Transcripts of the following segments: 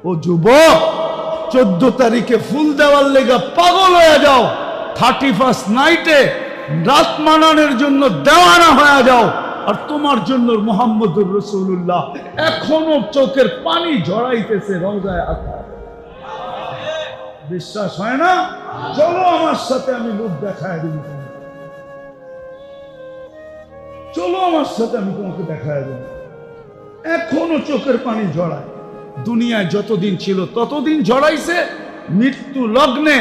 ও যুবক, 14 তারিখে ফুল দেওয়ার লেগা পাগল হয়ে যাও, 31st নাইটে রাত মানানোর জন্য দেওয়ানা হয়ে যাও, আর তোমার জন্য মুহাম্মদুর রাসূলুল্লাহ এখনো চোখের পানি ঝরাইতেছে রওজায়ে আতহার। বিশ্বাস হয় না? চলো আমার সাথে, আমি লোক দেখায় দিব। চলো আমার সাথে, আমি তোমাকে দেখায় দেব। এখনো চোখের পানি ঝরায়। দুনিয়ায় যতদিন ছিল ততদিন ঝরাইছে। মৃত্যু লগ্নে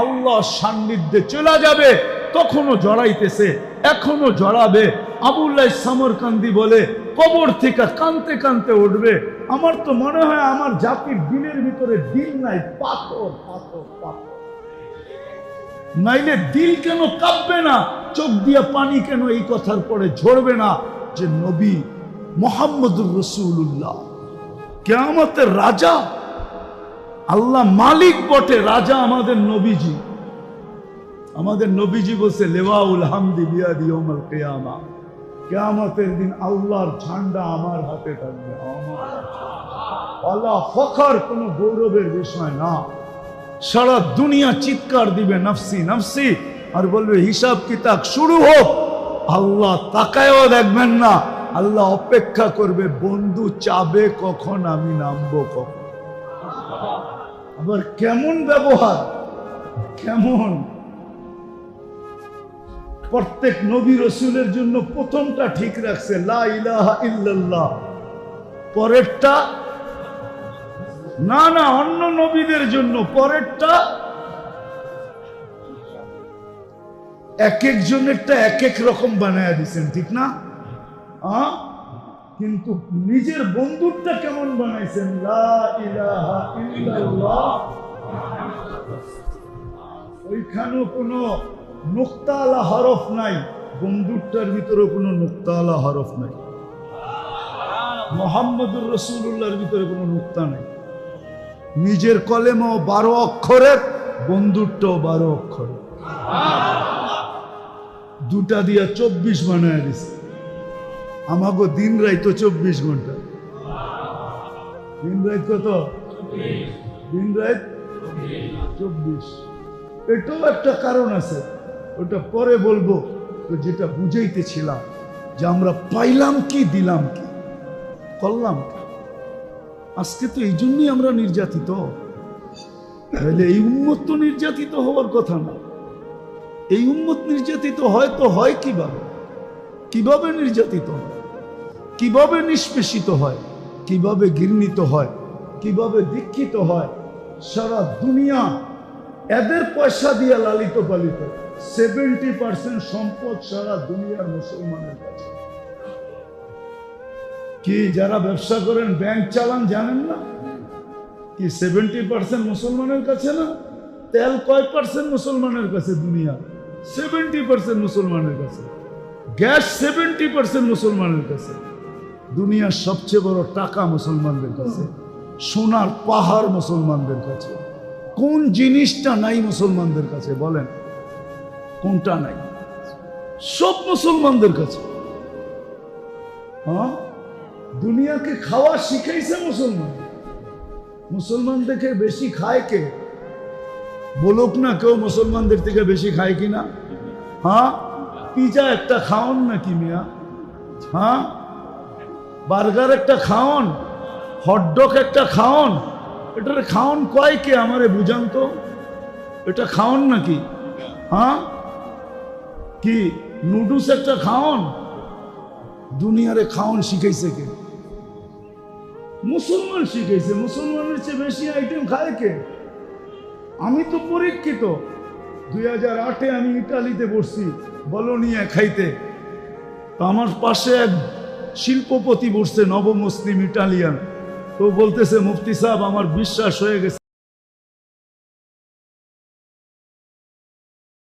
আল্লাহর সান্নিধ্যে চলে যাবে, তখনও জড়াইতেছে, এখনো জড়াবে। আবুল্লাহ সামরকান্দি বলে, কবর থেকে কানতে কানতে উঠবে। আমার তো মনে হয় আমার জাতির দিনের ভিতরে দিল নাই, পাথর পাথর পাথর। নাইলে দিল কেন কাঁপবে না, চোখ দিয়া পানি কেন এই কথার পরে ঝরবে না যে নবী মুহাম্মদুর রাসূলুল্লাহ কিয়ামতের রাজা। আল্লাহ মালিক বটে, রাজা আমাদের নবীজি। আমাদের নবীজি বলছে, লেওয়াউল হামদি বিয়াদি ইয়াউমাল কিয়ামা, কিয়ামতের দিন আল্লাহর ঝান্ডা আমার হাতে থাকবে। আল্লাহ ফখর, কোনো গৌরবের বিষয় না। সারা দুনিয়া চিৎকার দিবে নফসি নফসি, আর বলবে হিসাব কিতাব শুরু হোক। আল্লাহ তাকায়ও দেখবেন না, আল্লাহ অপেক্ষা করবে, বন্ধু চাবে কখন আমি নামবো কখন। আবার কেমন ব্যবহার, কেমন! প্রত্যেক নবী রসুলের জন্য প্রথমটা ঠিক রাখছে, লা ইলাহা ইল্লাল্লাহ। পরেরটা না, না, অন্য নবীদের জন্য পরেরটা। এক একজনেরটা এক এক রকম বানায় দিচ্ছেন, ঠিক না? কিন্তু নিজের বন্ধুরটা কেমন বানাইছেন, লা ইলাহা ইল্লাল্লাহ। ওইখানেও কোনো নুক্তাওয়ালা হরফ নাই, বন্ধুরটার ভিতরে কোনো নুক্তাওয়ালা হরফ নাই। মুহাম্মদুর রাসূলুল্লাহর ভিতরে কোনো নুক্তা নাই। নিজের কলেমাও 12 অক্ষরের, বন্ধুরটাও 12 অক্ষরের। দুটা দিয়া 24 বানায় দিছে। আমাগো দিন রাত 24 ঘন্টা। দিন রাত কত? দিন রাত 24। এটাও একটা কারণ আছে, ওটা পরে বলবো। তো যেটা বুঝাইতেছিলাম যে আমরা পাইলাম কি, দিলাম কি, করলাম কি। আজকে তো এই জন্যই আমরা নির্যাতিত। তাহলে এই উম্মত তো নির্যাতিত হওয়ার কথা না। এই উম্মত নির্যাতিত হয় তো হয় কিভাবে? কিভাবে নির্যাতিত হয়, কিভাবে নিষ্পেষিত হয়, কিভাবে ঘৃণিত হয়, কিভাবে দীক্ষিত হয়। সারা দুনিয়া এদের পয়সা দিয়ে লালিত পালিত। 70% সম্পদ সারা দুনিয়ার মুসলমানের কাছে। কি যারা ব্যবসা করেন, ব্যাংক চালান, জানেন না কি 70% মুসলমানের কাছে না? তেল কয় পার্সেন্ট মুসলমানের কাছে? দুনিয়া 70% মুসলমানের কাছে। গ্যাস 70% মুসলমানের কাছে। দুনিয়ার সবচেয়ে বড় টাকা মুসলমানদের কাছে। সোনার পাহাড় মুসলমানদের কাছে। কোন জিনিসটা নাই মুসলমানদের কাছে? বলেন কোনটা নাই? সব মুসলমানদের কাছে। হ্যাঁ, দুনিয়াকে খাওয়া শিখাইছে মুসলমান। মুসলমান থেকে বেশি খায় কে? বলুক না কেউ মুসলমানদের থেকে বেশি খায় কিনা। হ্যাঁ, পিজা একটা খাওন নাকি মিয়া? হ্যাঁ, বার্গার একটা খাওন, হটডগ একটা খাওন। এটার খাওন কয় কে? আমারে বুঝান তো, এটা খাওন নাকি? হ্যাঁ, কি নুডলস একটা খাওন? দুনিয়ারে খাওন শিখাইছে কে? মুসলমান শিখাইছে। মুসলমানের চেয়ে বেশি আইটেম খায় কে? আমি তো পরীক্ষিত। 2008-এ আমি ইটালিতে বসছি বলোনিয়া খাইতে। তো আমার পাশে এক শিল্পপতি বসছে, নবমুসলিম ইটালিয়ান। তো বলতেছে, মুফতি সাহেব আমার বিশ্বাস হয়ে গেছে।